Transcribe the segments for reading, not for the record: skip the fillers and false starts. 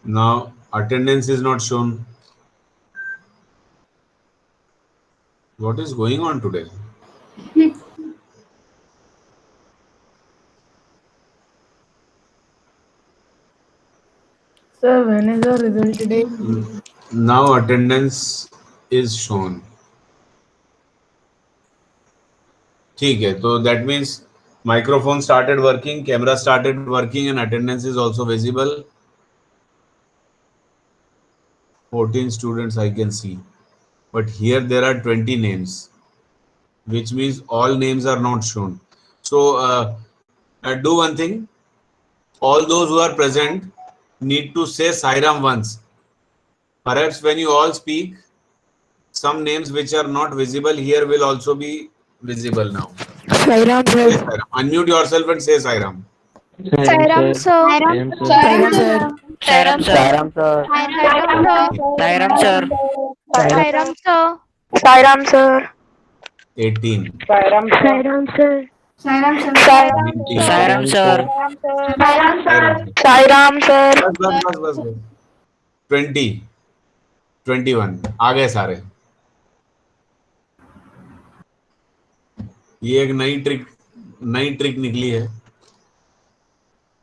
Now attendance is not shown. What is going on today? Sir, when is the result today? Now attendance is shown. ठीक है, तो that means microphone started working, camera started working, and attendance is also visible. 14 students I can see, but here there are 20 names, which means all names are not shown. So do one thing. All those who are present need to say Sairam once. Perhaps when you all speak, some names which are not visible here will also be visible now. Sairam Say sir. Sairam. Unmute yourself and say Sairam. Sairam Sairam sir. sir. Sairam sir. Sairam Sairam sir. sir. Sairam sir. Sairam sir. Sairam sir. Sairam sir. Sairam sir. Sairam sir. 18. Sairam sir. Sairam sir. Sairam sir. Sairam 19. sir. Sairam sir. Sairam sir. Sairam sir. बस 20, 21 आ गए सारे. ये एक नई trick निकली है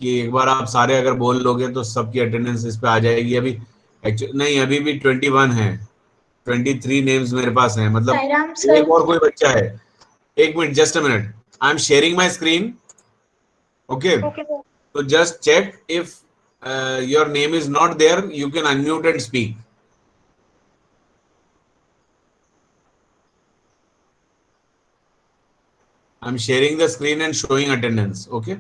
कि एक बार आप सारे अगर बोल लोगे तो सबकी अटेंडेंस इस पे आ जाएगी. अभी नहीं, अभी भी 21 है. 23 नेम्स मेरे पास हैं, मतलब एक और कोई बच्चा है. एक minute, just a minute. I am sharing my screen. Okay, तो just check if your name is not there, you can unmute and speak. I'm sharing the screen and showing attendance. Okay.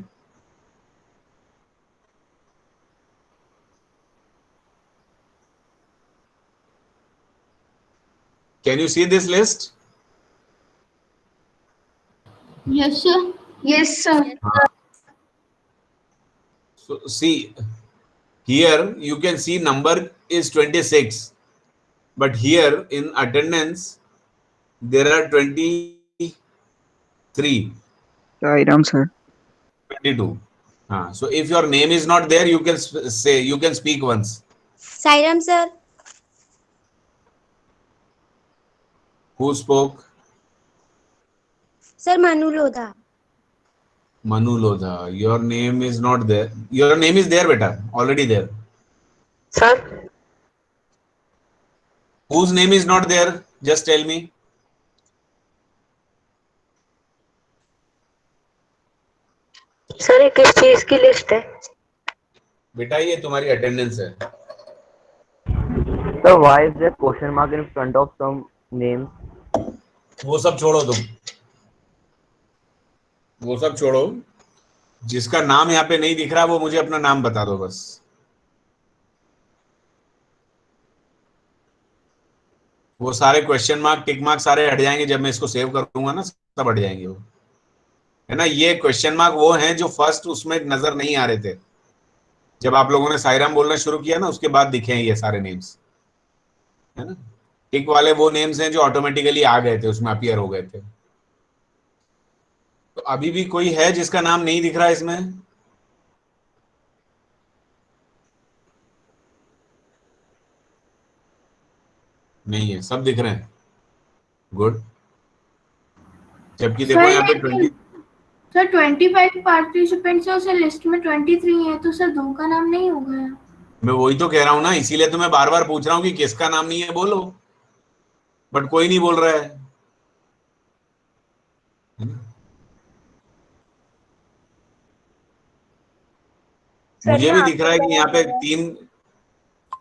Can you see this list? Yes sir. Yes sir. So see, here you can see number is 26, but here in attendance there are 23, Sairam sir. 22. So if your name is not there, you can say, you can speak once. Sairam sir. Who spoke? Sir Manu Lodha. Manu Lodha. Your name is not there. Your name is there, beta. Already there. Sir. Whose name is not there? Just tell me. Sir ये किस चीज की list है? बेटा ये तुम्हारी attendance है. So why is there question mark in front of some names? वो सब छोड़ो तुम. वो सब छोड़ो. जिसका नाम यहाँ पे नहीं दिख रहा वो मुझे अपना नाम बता दो बस. वो सारे क्वेश्चन मार्क, टिक मार्क सारे हट जाएंगे जब मैं इसको सेव करूंगा ना, सब हट जाएंगे वो, है ना. ये क्वेश्चन मार्क वो हैं जो फर्स्ट उसमें नजर नहीं आ रहे थे. जब आप लोगों ने साईराम बोलना शुरू किया ना, उसके बाद दिखे हैं ये सारे नेम्स, है ना. टिक वाले वो नेम्स हैं जो ऑटोमेटिकली आ गए थे, उसमें अपीयर हो गए थे. तो अभी भी कोई है जिसका नाम नहीं दिख रहा है इसमें? नहीं है, सब दिख रहे हैं. गुड. जबकि देखो यहाँ पे 20. सर 25 पार्टिसिपेंट्स है, उसे लिस्ट में 23 है, तो सर 2 का नाम नहीं होगा. मैं वही तो कह रहा हूं ना, इसीलिए तो मैं बार बार पूछ रहा हूं कि किसका नाम नहीं है बोलो, बट कोई नहीं बोल रहा है. मुझे भी दिख रहा है कि यहाँ पे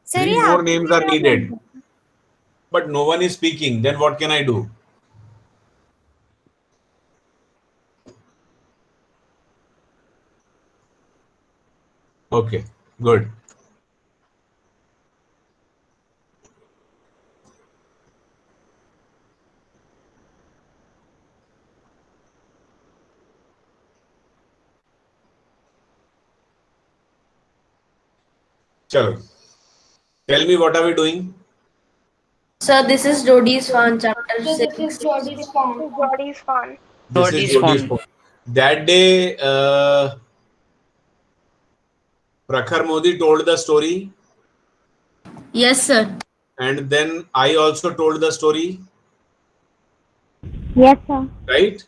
3-4 names are needed, but no one is speaking. Then what can I do? Okay, good. Chalo. Tell me, what are we doing? Sir, this is Jodi's Fan, chapter 6. This is Jordy's phone. Jordy's fun. This is Jodi's phone. That day, Prakhar Modi told the story Yes, sir. And then I also told the story, Yes, sir. right?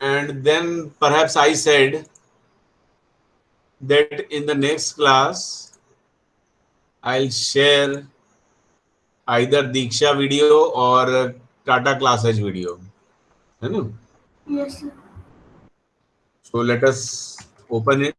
And then perhaps I said that in the next class, I'll share either Diksha video or Tata classes video. है ना? Yes, sir. So let us open it.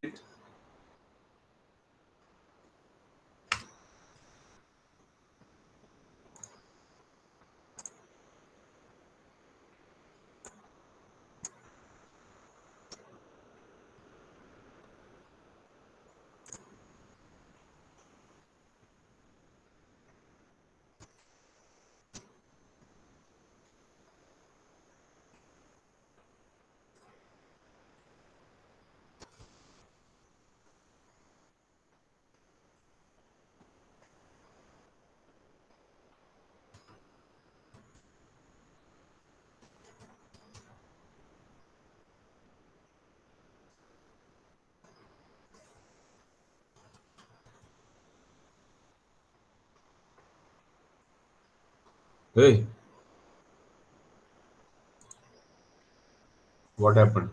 Hey, what happened?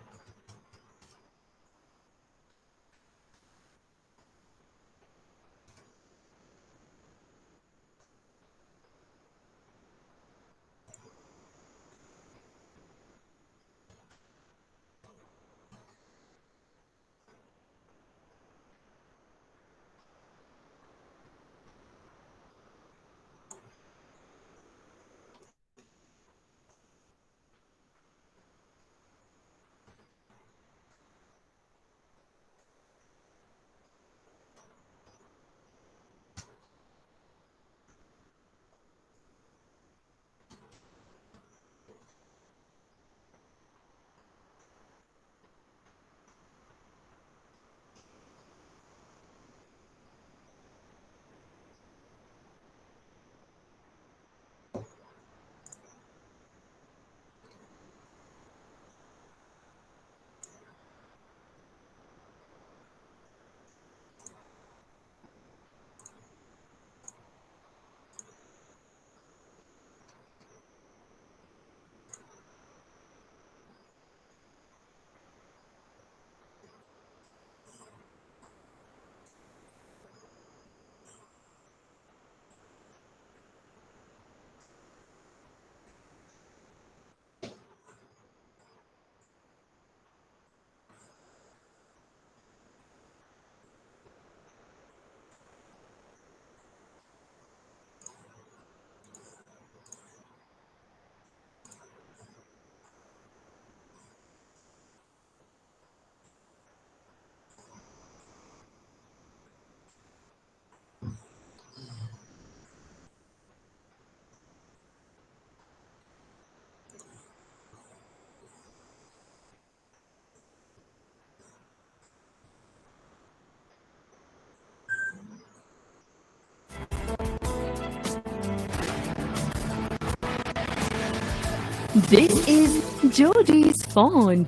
This is Jodi's Fawn.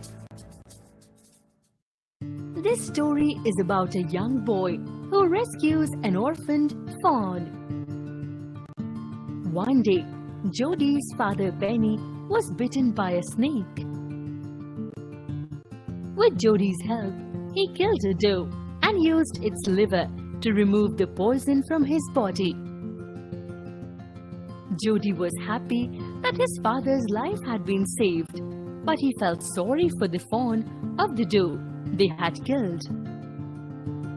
This story is about a young boy who rescues an orphaned fawn. One day, Jodi's father Benny was bitten by a snake. With Jodi's help, he killed a doe and used its liver to remove the poison from his body. Jodi was happy that his father's life had been saved, but he felt sorry for the fawn of the doe they had killed.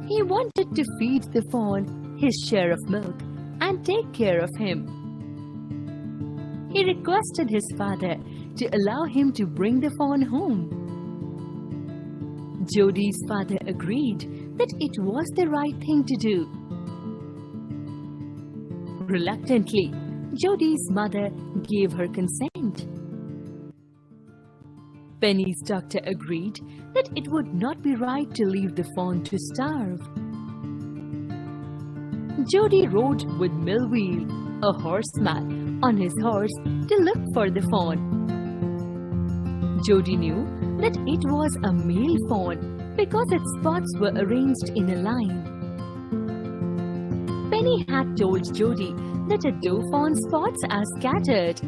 He wanted to feed the fawn his share of milk and take care of him. He requested his father to allow him to bring the fawn home. Jodi's father agreed that it was the right thing to do. Reluctantly, Jodi's mother gave her consent. Benny's doctor agreed that it would not be right to leave the fawn to starve. Jodi rode with Millwheel, a horseman, on his horse to look for the fawn. Jodi knew that it was a male fawn because its spots were arranged in a line. Penny had told Jody that a dauphin spots are scattered.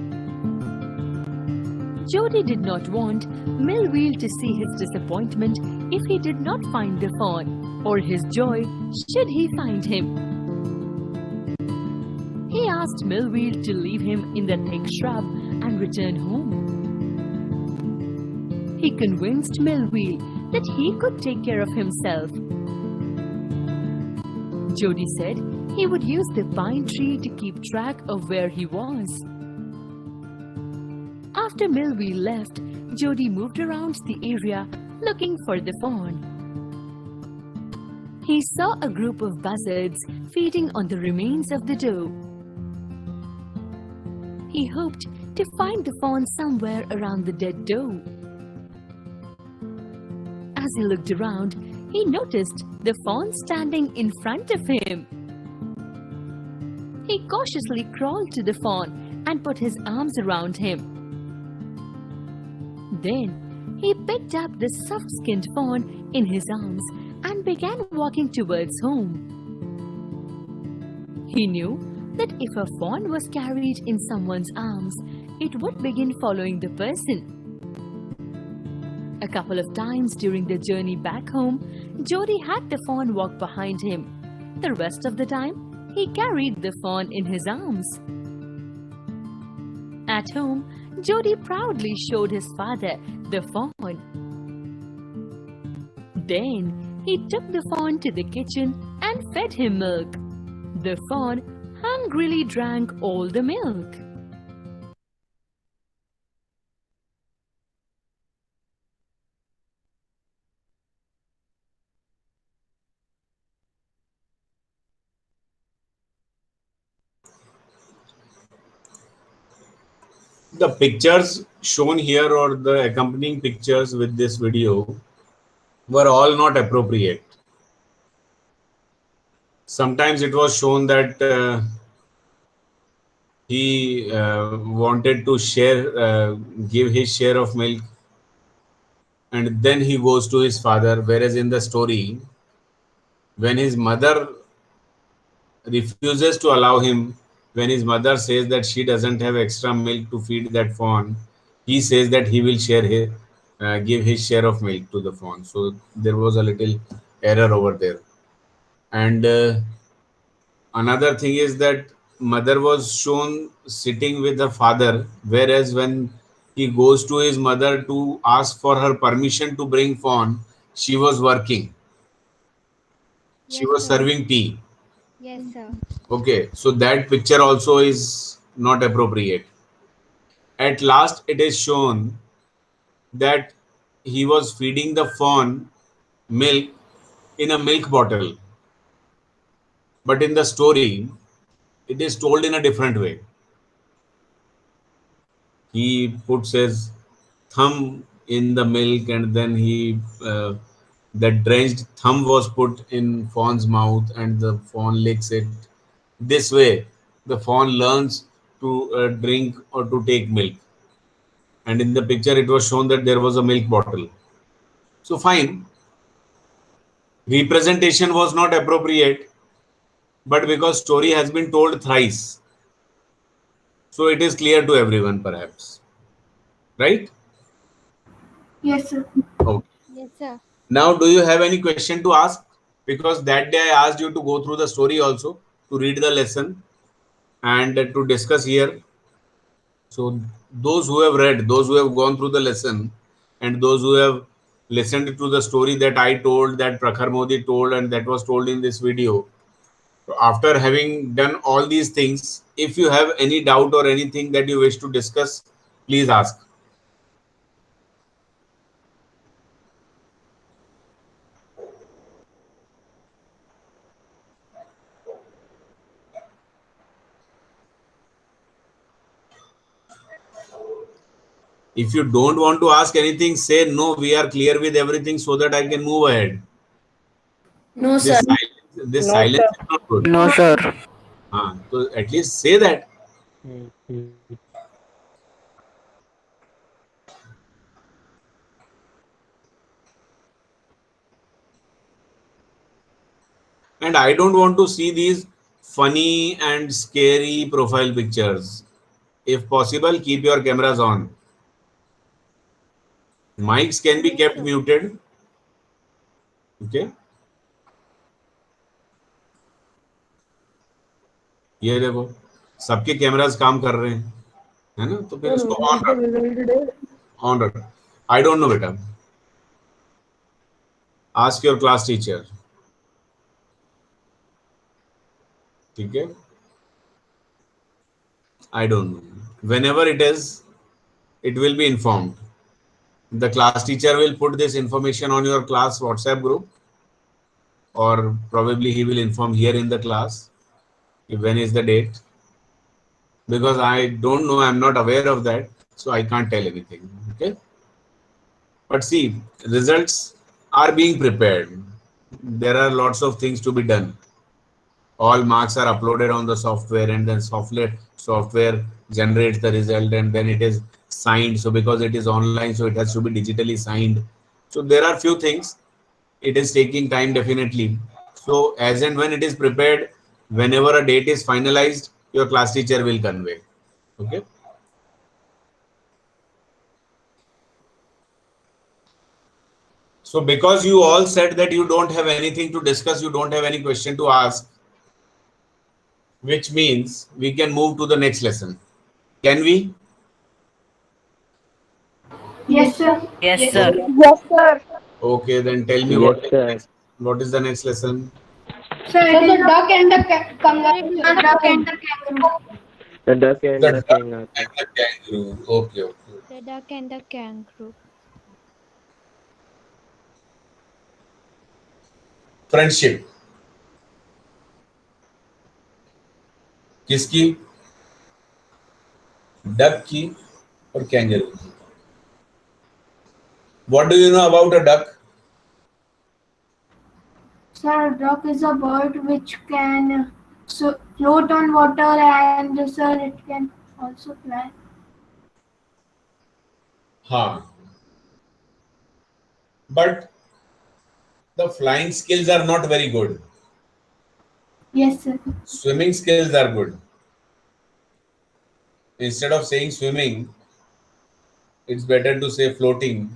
Jody did not want Millwheel to see his disappointment if he did not find the fawn, or his joy should he find him. He asked Millwheel to leave him in the thick shrub and return home. He convinced Millwheel that he could take care of himself. Jody said he would use the pine tree to keep track of where he was. After Millwheel left, Jody moved around the area looking for the fawn. He saw a group of buzzards feeding on the remains of the doe. He hoped to find the fawn somewhere around the dead doe. As he looked around, he noticed the fawn standing in front of him. He cautiously crawled to the fawn and put his arms around him. Then he picked up the soft-skinned fawn in his arms and began walking towards home. He knew that if a fawn was carried in someone's arms, it would begin following the person. A couple of times during the journey back home, Jody had the fawn walk behind him. The rest of the time, he carried the fawn in his arms. At home, Jody proudly showed his father the fawn. Then he took the fawn to the kitchen and fed him milk. The fawn hungrily drank all the milk. The pictures shown here or the accompanying pictures with this video were all not appropriate. Sometimes it was shown that he wanted to share, give his share of milk, and then he goes to his father. Whereas in the story, when his mother refuses to allow him, when his mother says that she doesn't have extra milk to feed that fawn, he says that he will share his, give his share of milk to the fawn. So there was a little error over there. And another thing is that mother was shown sitting with her father, whereas when he goes to his mother to ask for her permission to bring fawn, she was working. She was serving tea. Yes, sir. Okay, so that picture also is not appropriate. At last, it is shown that he was feeding the fawn milk in a milk bottle. But in the story, it is told in a different way. He puts his thumb in the milk and then that drenched thumb was put in fawn's mouth and the fawn licks it. This way, the fawn learns to drink or to take milk. And in the picture, it was shown that there was a milk bottle. So fine. Representation was not appropriate, but because story has been told thrice, so it is clear to everyone perhaps. Right? Yes, sir. Okay. Yes, sir. Now, do you have any question to ask? Because that day I asked you to go through the story also, to read the lesson and to discuss here. So those who have read, those who have gone through the lesson and those who have listened to the story that I told, that Prakhar Modi told and that was told in this video. After having done all these things, if you have any doubt or anything that you wish to discuss, please ask. If you don't want to ask anything, say no, we are clear with everything so that I can move ahead. No, sir. This silence is not good. No, sir. So at least say that. And I don't want to see these funny and scary profile pictures. If possible, keep your cameras on. Mics can be kept muted. Okay. ये देखो सबके cameras काम कर रहे हैं, है ना? तो फिर इसको ऑन रख. आई डोंट नो बेटा. Ask your class teacher. ठीक है. I don't know. Whenever it is, it will be informed. The class teacher will put this information on your class WhatsApp group, or probably he will inform here in the class when is the date, because I don't know, I'm not aware of that, so I can't tell anything. Okay. But see, results are being prepared. There are lots of things to be done. All marks are uploaded on the software, and then software generates the result, and then it is signed. So because it is online, so it has to be digitally signed. So there are few things. It is taking time, definitely. So as and when it is prepared, whenever a date is finalized, your class teacher will convey. Okay. So because you all said that you don't have anything to discuss, you don't have any question to ask, which means we can move to the next lesson. Can we? Yes, sir. Yes, sir. Yes, sir. Okay, then tell me what is the next lesson? Sir, the duck and the kangaroo. The duck and the kangaroo. The duck and The the duck kangaroo. and the kangaroo. Okay, okay. The duck and the kangaroo. Friendship. किसकी? Duck की और kangaroo की. What do you know about a duck? Sir, duck is a bird which can float on water, and sir, it can also fly. हाँ. But the flying skills are not very good. Yes, sir. Swimming skills are good. Instead of saying swimming, it's better to say floating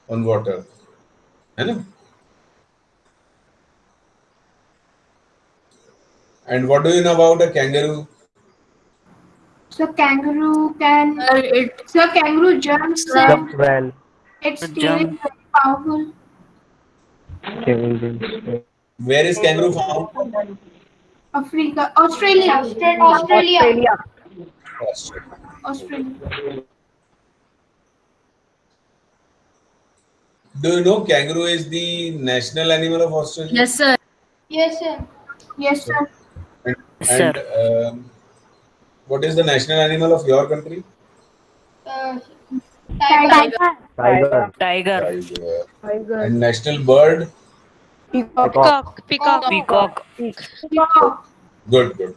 on water. है ना? And what do you know about a kangaroo? So kangaroo can. Sir, Kangaroo jumps and Jump well. its tail is very powerful. Where is kangaroo found? Africa, Australia. Australia. Australia. Do you know kangaroo is the national animal of Australia? Yes, sir. Yes, sir. Yes, sir. And what is the national animal of your country? Tiger. Tiger. Tiger. Tiger. And national bird? Peacock. Peacock. Good, good.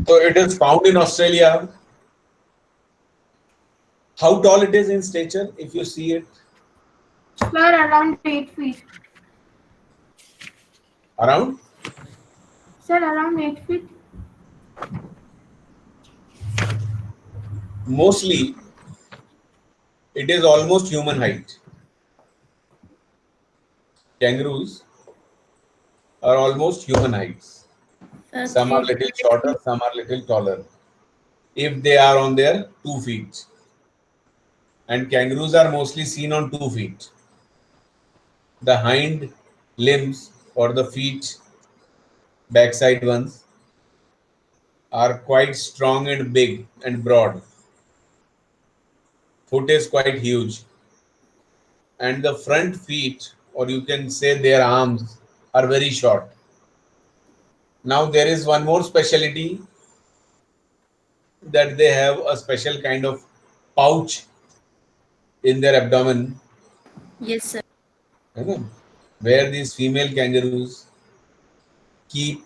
So it is found in Australia. How tall it is in stature, if you see it? Sir, around 8 feet. Around? Sir, around 8 feet. Mostly, it is almost human height. Kangaroos are almost human heights. Some are little shorter, some are little taller. If they are on their 2 feet. And kangaroos are mostly seen on 2 feet. The hind limbs or the feet, backside ones, are quite strong and big and broad. Foot is quite huge. And the front feet, or you can say their arms, are very short. Now there is one more specialty, that they have a special kind of pouch in their abdomen. Yes, sir. Where these female kangaroos keep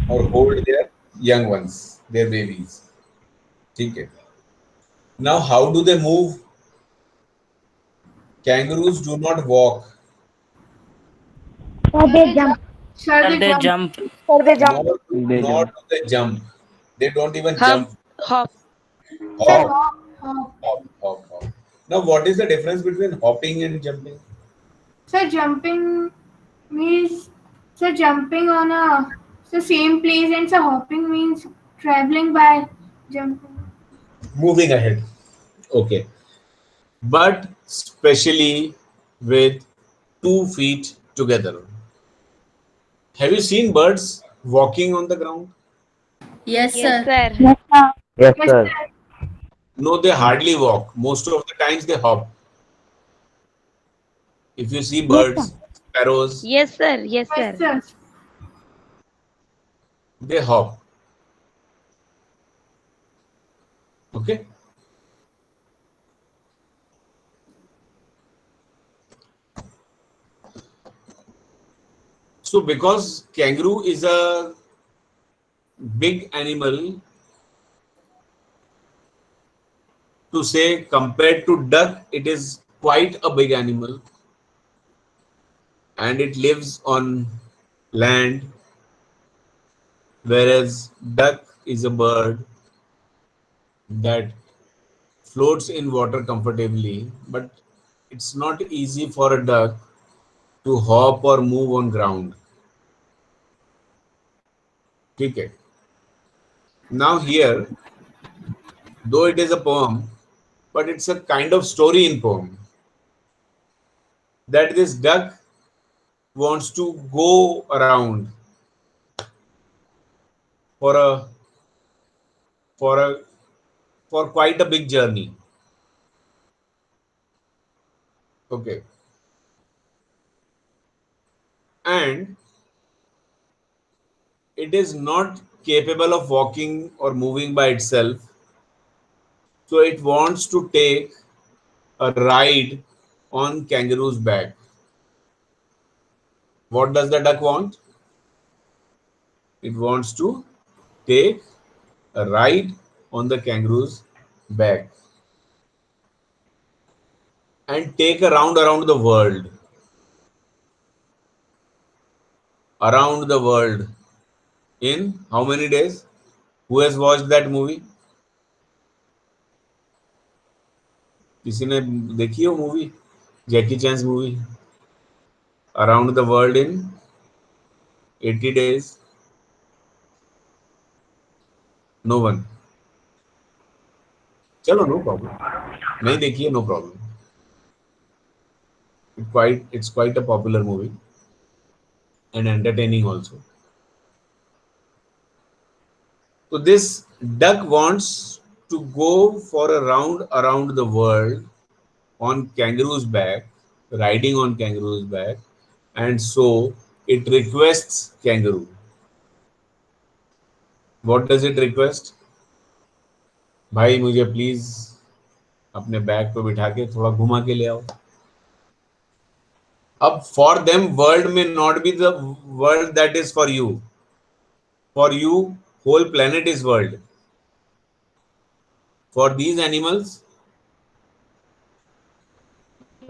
or hold their young ones, their babies. Okay. Now, how do they move? Kangaroos do not walk. They jump. Sir, they jump. Sir, they jump. Not, They not jump. they jump. They don't even Hop. jump. Hop. Sir, Hop, hop, hop. hop. Now, what is the difference between hopping and jumping? Sir, jumping means jumping on the same place, and sir, hopping means traveling by jumping. Moving ahead. Okay. But especially with 2 feet together. Have you seen birds walking on the ground? Yes, Yes, sir. sir. Yes, sir. Yes, Yes, sir. sir. No, they hardly walk. Most of the times they hop. If you see Yes, sir. birds, sparrows, Yes, sir. Yes, Yes, sir. sir. they hop. Okay. So because kangaroo is a big animal, to say compared to duck, it is quite a big animal and it lives on land, whereas duck is a bird that floats in water comfortably, but it's not easy for a duck to hop or move on ground. Okay. Now here, though it is a poem, but it's a kind of story in poem that this duck wants to go around for a for a for quite a big journey. Okay. And it is not capable of walking or moving by itself. So it wants to take a ride on kangaroo's back. What does the duck want? It wants to take a ride on the kangaroo's back and take a round around the world. Around the world in how many days? Who has watched that movie? किसी ने देखी हो movie? Jackie Chan's movie around the world in 80 days? No one. चलो no problem. नहीं देखिए no problem. It's quite a popular movie and entertaining also. So this duck wants to go for a round around the world on kangaroo's back, riding on kangaroo's back, and so it requests kangaroo. What does it request? भाई मुझे please अपने bag पे बिठा के थोड़ा घुमा के ले आओ. अब for them world may not be the world that is for you. For you, whole planet is world. For these animals,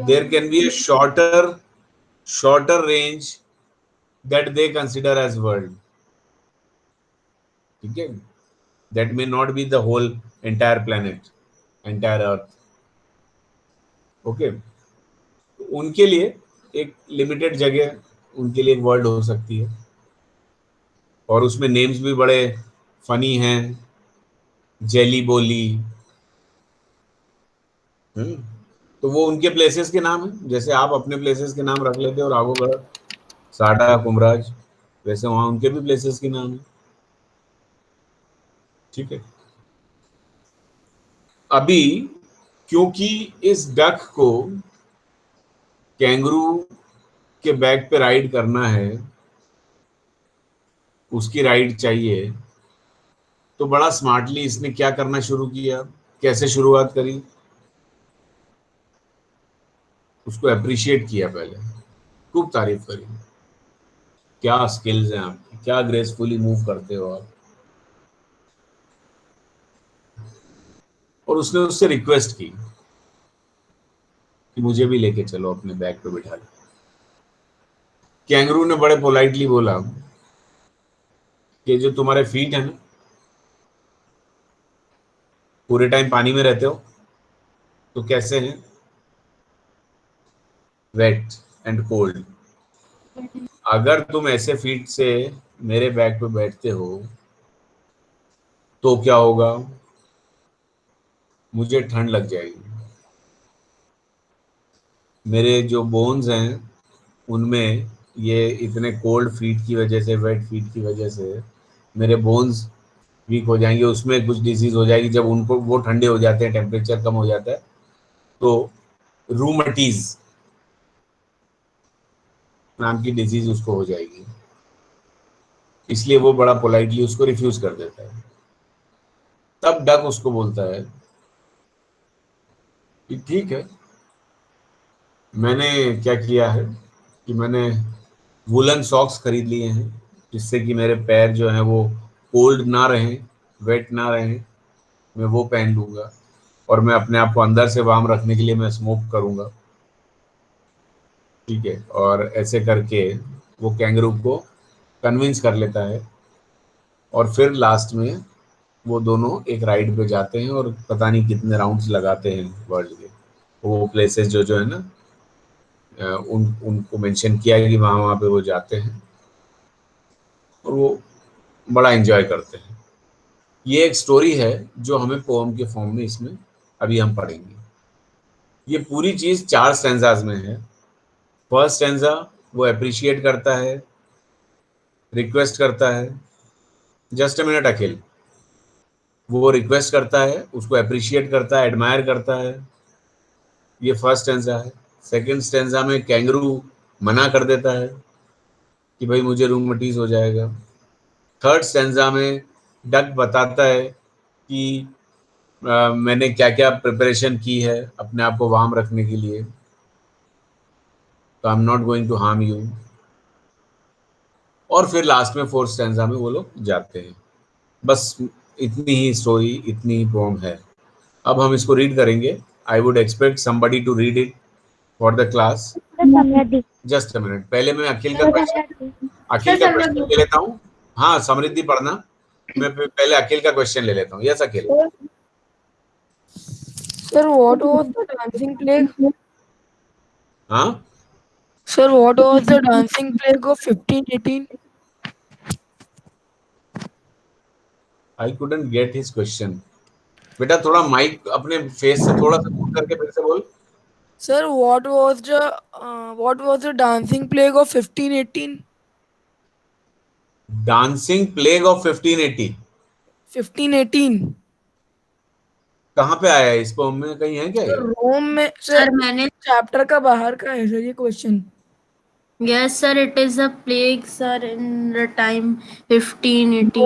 there can be a shorter range that they consider as world. Okay? That may not be the whole entire planet, entire earth. Okay? उनके लिए एक limited जगह उनके लिए एक world हो सकती है और उसमें नेम्स भी बड़े फनी हैं. जेली बोली. तो वो उनके प्लेसेस के नाम है, जैसे आप अपने प्लेसेस के नाम रख लेते हो राघोगढ़, साडा, कुमराज, वैसे वहां उनके भी प्लेसेस के नाम है. ठीक है. अभी क्योंकि इस डक को कैंगरू के बैक पे राइड करना है, उसकी राइड चाहिए, तो बड़ा स्मार्टली इसने क्या करना शुरू किया, कैसे शुरुआत करी, उसको अप्रिशिएट किया, पहले खूब तारीफ करी. क्या स्किल्स हैं आपकी, क्या ग्रेसफुली मूव करते हो आप. और उसने उससे रिक्वेस्ट की कि मुझे भी लेके चलो अपने बैग पे बिठा के. कैंगरू ने बड़े पोलाइटली बोला कि जो तुम्हारे फीट है ना, पूरे टाइम पानी में रहते हो तो कैसे हैं? Wet and cold. अगर तुम ऐसे फीट से मेरे बैक पे बैठते हो तो क्या होगा? मुझे ठंड लग जाएगी। मेरे जो बोन्स हैं उनमें ये इतने कोल्ड फीट की वजह से, वेट फीट की वजह से मेरे बोन्स वीक हो जाएंगे, उसमें कुछ डिजीज हो जाएगी। जब उनको वो ठंडे हो जाते हैं, टेम्परेचर कम हो जाता है, तो रूमेटीज नाम की डिजीज उसको हो जाएगी। इसलिए वो बड़ा पोलाइटली उसको रिफ्यूज कर देता है। तब डक उसको बोलता है कि ठीक है, मैंने क्या किया है कि मैंने वुलन सॉक्स खरीद लिए हैं जिससे कि मेरे पैर जो हैं वो कोल्ड ना रहें, वेट ना रहें। मैं वो पहन लूँगा और मैं अपने आप को अंदर से वार्म रखने के लिए मैं स्मोक करूँगा, ठीक है। और ऐसे करके वो कैंगरू को कन्विंस कर लेता है और फिर लास्ट में वो दोनों एक राइड पे जाते हैं और पता नहीं कितने राउंड्स लगाते हैं वर्ल्ड के। वो प्लेसेस जो जो है ना, उनको मेंशन किया है कि वहाँ पे वो जाते हैं और वो बड़ा एंजॉय करते हैं। ये एक स्टोरी है जो हमें पोएम के फॉर्म में इसमें अभी हम पढ़ेंगे। ये पूरी चीज़ 4 स्टैंजाज में है। फर्स्ट स्टैंजा वो अप्रिशिएट करता है, रिक्वेस्ट करता है। जस्ट अ मिनट अखिल। वो रिक्वेस्ट करता है, उसको अप्रिशिएट करता है, एडमायर करता है। ये फर्स्ट स्टैंजा है। सेकंड स्टैंजा में कैंगरू मना कर देता है कि भाई मुझे रूमेटिज हो जाएगा। थर्ड स्टैंजा में डक बताता है कि मैंने क्या क्या प्रिपरेशन की है अपने आप को वार्म रखने के लिए, तो I am not going to harm you. और फिर लास्ट में फोर्थ स्टैंजा में वो लोग जाते हैं। बस इतनी ही स्टोरी, इतनी ही पोएम है। अब हम इसको रीड करेंगे। I would expect somebody to read it for the class. Just a minute, पहले मैं अखिल का क्वेश्चन ले लेता हूँ। हाँ समृद्धि पढ़ना। मैं पहले अखिल का क्वेश्चन ले लेता हूँ। Yes Akhil. Sir, what was the dancing plague? हाँ Sir, what was the dancing plague of 1518? I couldn't get his question. बेटा थोड़ा माइक अपने फेस से थोड़ा सा दूर करके फिर से बोल। Sir, what was the dancing plague of 1518? Dancing plague of 1580 1518. कहाँ पे आया है? इस पोएम में कहीं है क्या ये? Sir, रोम में Sir, मैंने चैप्टर का बाहर का है सर ये question. yes sir, it is a plague sir in the time 1580.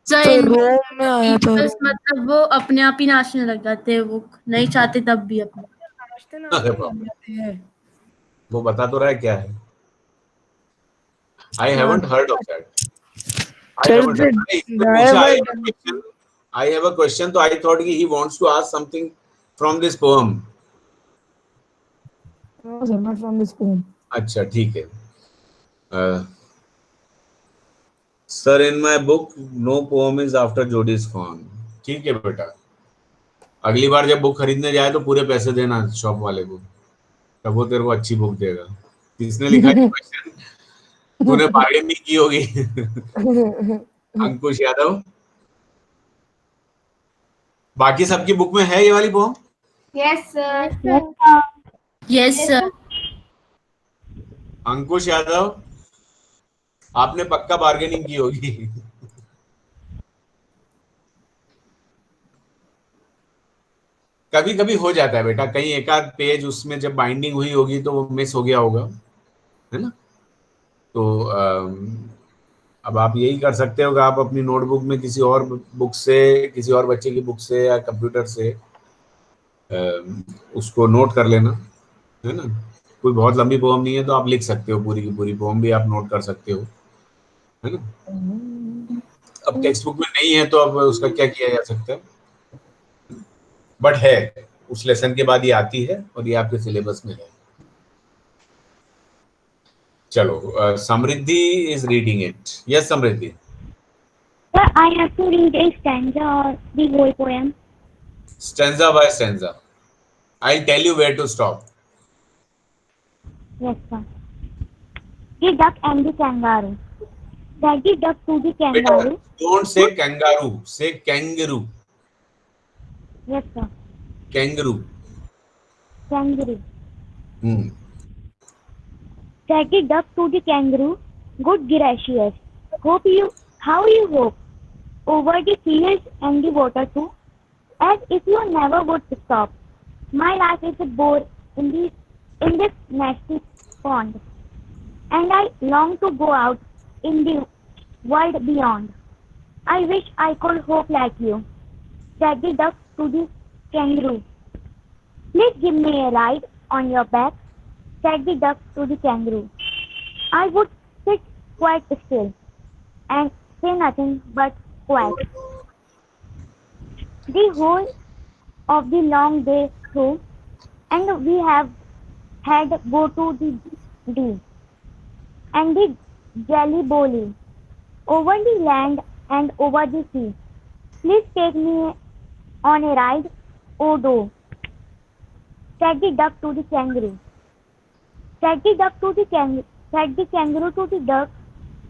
Sir, sir in रोम में आया था। bus मतलब वो अपने आप ही नाचने लग जाते हैं, वो नहीं चाहते तब भी अपने। अरे बाप रे। वो बता तो रहा है क्या है। I haven't heard of that. I have a question, तो I thought कि he wants to ask something from this poem. No, sir, not from this poem. अच्छा ठीक है। Sir, in my book, no poem is after Jodi's Fawn. ठीक है बेटा। अगली बार जब बुक खरीदने जाए तो पूरे पैसे देना शॉप वाले को, तब वो तेरे को अच्छी बुक देगा। किसने लिखा है क्वेश्चन? तूने बार्गेन नहीं की होगी। अंकुश यादव। बाकी सबकी बुक में है ये वाली poem? Yes, sir. Yes sir. Ankush Yadav, आपने पक्का बार्गेनिंग की होगी। कभी कभी हो जाता है बेटा, कहीं एक आध पेज उसमें जब बाइंडिंग हुई होगी तो वो मिस हो गया होगा, है ना। तो अब आप यही कर सकते हो कि आप अपनी नोटबुक में किसी और बुक से, किसी और बच्चे की बुक से या कंप्यूटर से उसको नोट कर लेना, है ना। कोई बहुत लंबी पोम नहीं है तो आप लिख सकते हो, पूरी की पूरी पोम भी आप नोट कर सकते हो, है ना। अब टेक्स्ट बुक में नहीं है तो अब उसका क्या किया जा सकता है, बट है, उस लेसन के बाद ये आती है और ये आपके सिलेबस में है। चलो, Samriddhi is reading it. Yes Samriddhi. Sir, I have to read a stanza or the whole poem. Stanza by stanza. I'll tell you where to stop. Yes, sir. The duck and the kangaroo. Said the duck to the kangaroo. Don't say kangaroo. Say kangaroo. Yes, sir. Kangaroo. Kangaroo. Hmm. Said the duck to the kangaroo. Good gracious. How you hope? Over the fields and the water too. As if you never would stop. My life is a bore in this nasty pond. And I long to go out in the world beyond. I wish I could hope like you. Said the duck to the kangaroo. Please give me a ride on your back. Said the duck to the kangaroo. I would sit quite still and say nothing but quiet. The whole of the long day through, and we have had go to the D and the jelly bolly over the land and over the sea. Please take me on a ride, oh do. Said the duck to the kangaroo. Said the kangaroo to the duck.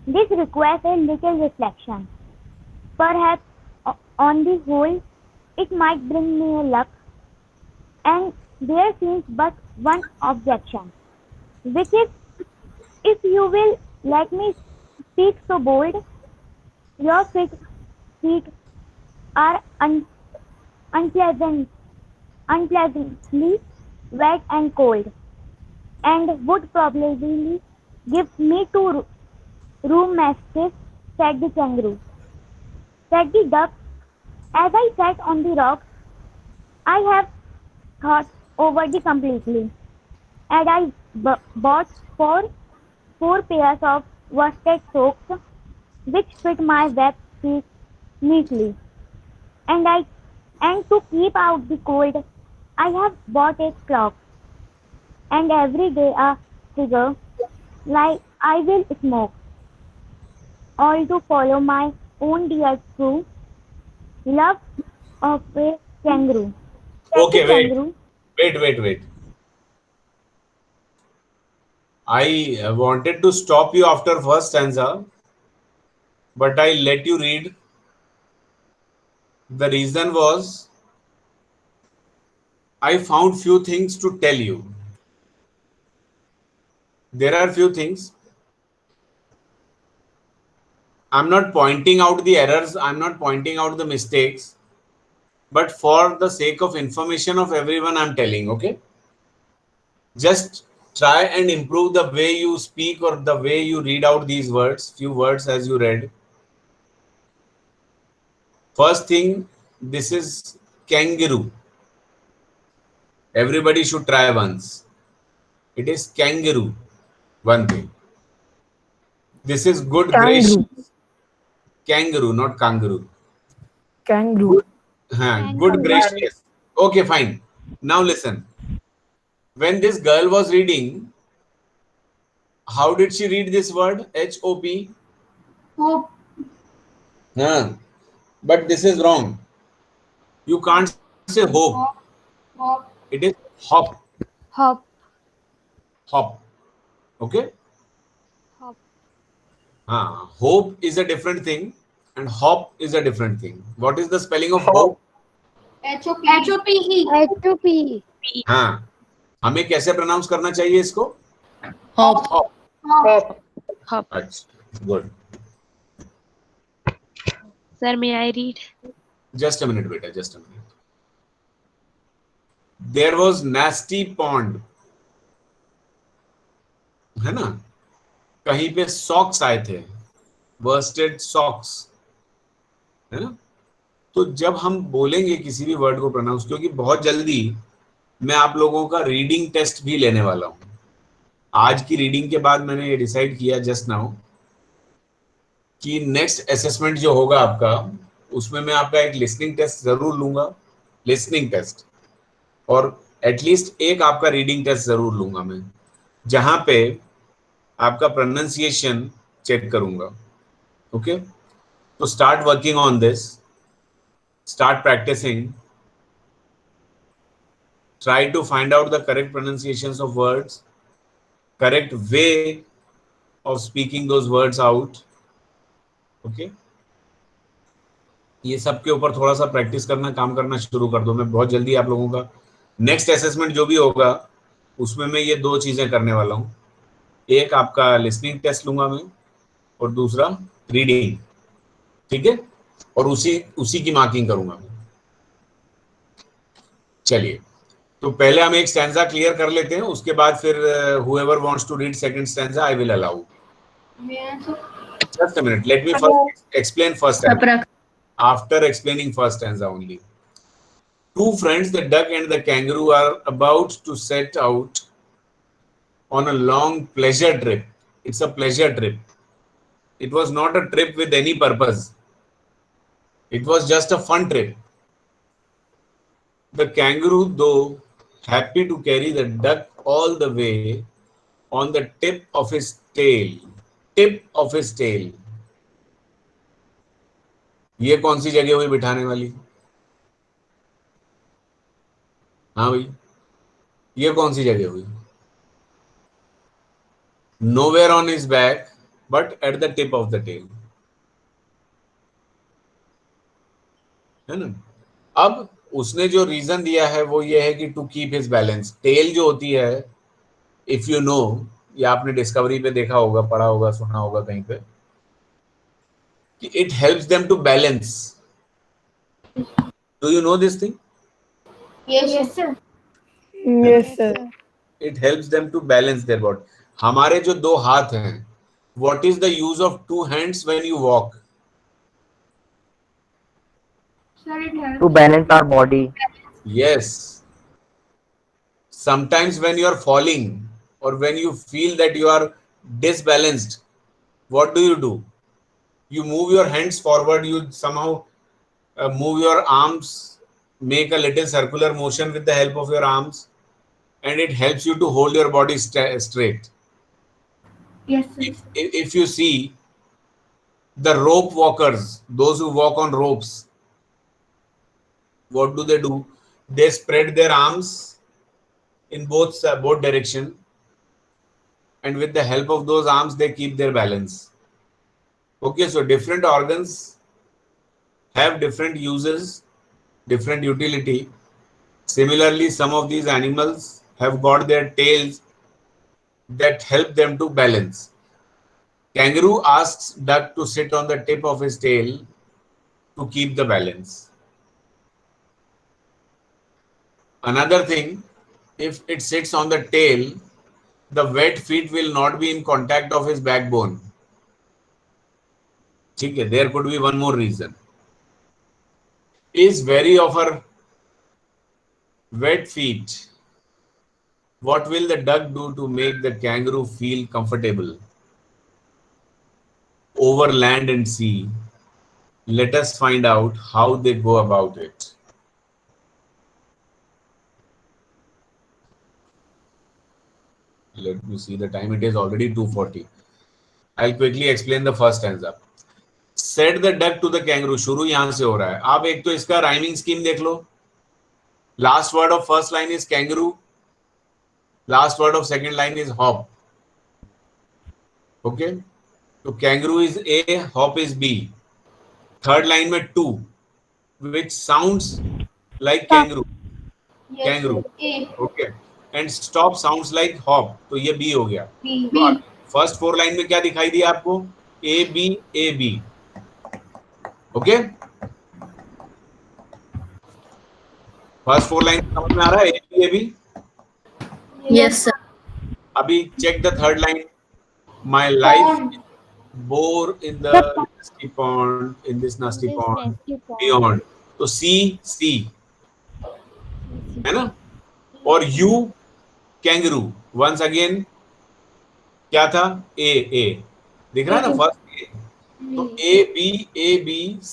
This requires a little reflection. Perhaps on the whole, it might bring me a luck. And there seems but one objection, which is, if you will let me speak so bold, your feet are unpleasantly wet and cold, and would probably give me to rheumatism, said the kangaroo. Said the duck, as I sat on the rocks, I have thought over the completely, and I bought four pairs of worsted socks, which fit my web feet neatly. And to keep out the cold, I have bought a clock, and every day a cigar, like I will smoke, all to follow my own dear true love of a kangaroo. Okay, Kangaroo. wait. I wanted to stop you after first stanza, but I let you read. The reason was I found few things to tell you. There are few things. I'm not pointing out the errors. I'm not pointing out the mistakes. But for the sake of information of everyone, I'm telling, okay? Just try and improve the way you speak or the way you read out these words, few words as you read. First thing, this is kangaroo. Everybody should try once. It is kangaroo. One thing. This is good gracious. Kangaroo, not kangaroo. Kangaroo. Good gracious. Okay, fine. Now listen. When this girl was reading, how did she read this word? H-O-P? Hope. But this is wrong. You can't say hope. Hop. It is hop. Hop. Hop. Okay? Hop. Hope is a different thing and hop is a different thing. What is the spelling of hope? H-O-P-E. H-O-P. हाँ, हमें कैसे pronounce करना चाहिए इसको? Hop. Hop. Hop. अच्छा, good. Sir, may I read? Just a minute, beta. Just a minute. There was nasty pond. है ना? कहीं पे socks आए थे. Worsted socks. है ना? तो जब हम बोलेंगे किसी भी वर्ड को प्रोनाउंस, क्योंकि बहुत जल्दी मैं आप लोगों का रीडिंग टेस्ट भी लेने वाला हूं. आज की रीडिंग के बाद मैंने ये डिसाइड किया जस्ट नाउ कि नेक्स्ट असेसमेंट जो होगा आपका, उसमें मैं आपका एक लिसनिंग टेस्ट जरूर लूंगा, लिसनिंग टेस्ट, और एटलीस्ट एक आपका रीडिंग टेस्ट जरूर लूंगा मैं, जहां पे आपका प्रोनाउंसिएशन चेक करूंगा. ओके, तो start working on this, start practicing, try to find out the correct pronunciations of words, correct way of speaking those words out. Okay, ये सब के ऊपर थोड़ा सा प्रैक्टिस करना, काम करना शुरू कर दो. मैं बहुत जल्दी आप लोगों का नेक्स्ट असेसमेंट जो भी होगा उसमें मैं ये 2 चीजें करने वाला हूँ. एक आपका लिसनिंग टेस्ट लूंगा मैं, और दूसरा रीडिंग. ठीक है, और उसी की मार्किंग करूंगा मैं. चलिए, तो पहले हम एक स्टैंजा क्लियर कर लेते हैं, उसके बाद फिर whoever wants to read second stanza I will allow. Just a minute, let me first explain first stanza. After explaining first stanza only. 2 friends, the duck and the kangaroo, are about to set out on a long pleasure trip. It's a pleasure trip. It was not a trip with any purpose. It was just a fun trip. The kangaroo, though happy to carry the duck all the way, on the tip of his tail. Tip of his tail. ये कौन सी जगह हुई बिठाने वाली? हाँ भाई, ये कौन सी जगह हुई? Nowhere on his back, but at the tip of the tail. है ना? अब उसने जो रीजन दिया है वो ये है कि to keep his balance. Tail जो होती है, इफ यू नो, या आपने डिस्कवरी पे देखा होगा, पढ़ा होगा, सुना होगा कहीं पे, कि it helps them to balance. Do you know this thing? Yes, sir. Yes, sir. It helps them to balance their body. हमारे जो 2 हाथ हैं, what is the use of 2 hands when you walk? Sir, it helps. To balance our body. Yes. Sometimes when you are falling or when you feel that you are disbalanced, what do? You move your hands forward, you somehow move your arms, make a little circular motion with the help of your arms, and it helps you to hold your body straight. Yes, sir. If you see the rope walkers, those who walk on ropes, what do? They spread their arms in both direction, and with the help of those arms they keep their balance. Okay, so different organs have different uses, different utility. Similarly, some of these animals have got their tails that help them to balance. Kangaroo asks duck to sit on the tip of his tail to keep the balance. Another thing, if it sits on the tail, the wet feet will not be in contact of his backbone. Okay, there could be one more reason. Is wary of her wet feet. What will the duck do to make the kangaroo feel comfortable? Over land and sea, let us find out how they go about it. Let me see the time. It is already 2:40. I'll quickly explain the first stanza. Said the duck to the kangaroo. शुरू यहां से हो रहा है. आप एक तो इसका राइमिंग स्कीम देख लो. Last word of first line is kangaroo. Last word of second line is hop. Okay. So kangaroo is A, hop is B. Third line में two, which sounds like kangaroo. Yes, Kangaroo. A. Okay. And stop sounds like hop. तो ये B हो गया. B. First 4 line में क्या दिखाई दिया आपको? A B A B. Okay, first 4 line समझ में आ रहा है? A B A B. Yes, sir. अभी check the third line. My life bore in the nasty pond, in this nasty pond, beyond. तो C है ना? और U kangaroo. Once again क्या था? A दिख रहा है ना? First A. तो A B C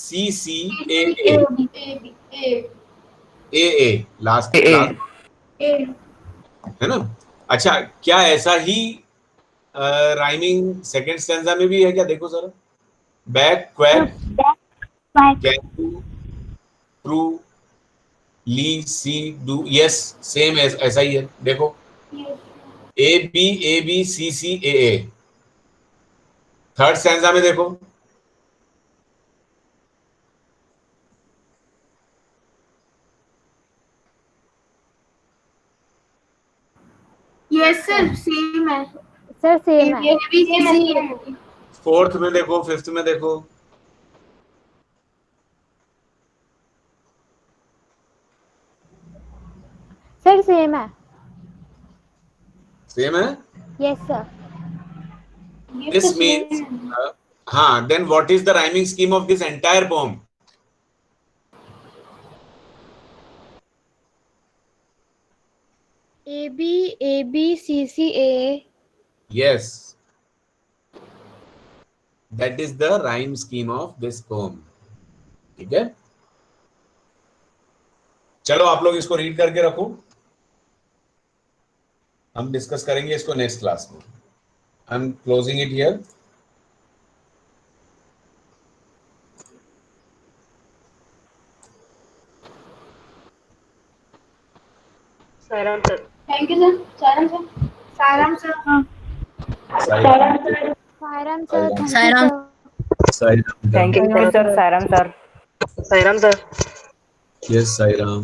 A last है ना? अच्छा, क्या ऐसा ही राइमिंग सेकंड स्टैंजा में भी है क्या? देखो sir, back, quack, can, true, lee, see, do, yes, same ऐसा ही है। देखो A B C C A. Third stanza में देखो, यस सर सेम है सर सेम है। ये भी सेम है। फोर्थ में देखो, फिफ्थ में देखो, सर सेम है। सेम है। Yes sir. This means, then what is the rhyming scheme of this entire poem? A B C C A। Yes, that is the rhyme scheme of this poem. ठीक है, चलो आप लोग इसको read करके रखो, हम डिस्कस करेंगे इसको नेक्स्ट क्लास में। I am closing it here. Sairam sir. Thank you sir. Sairam sir. Sairam sir. Sairam sir. Sairam. Thank you sir. Sairam sir. Sairam sir. Yes, Sairam.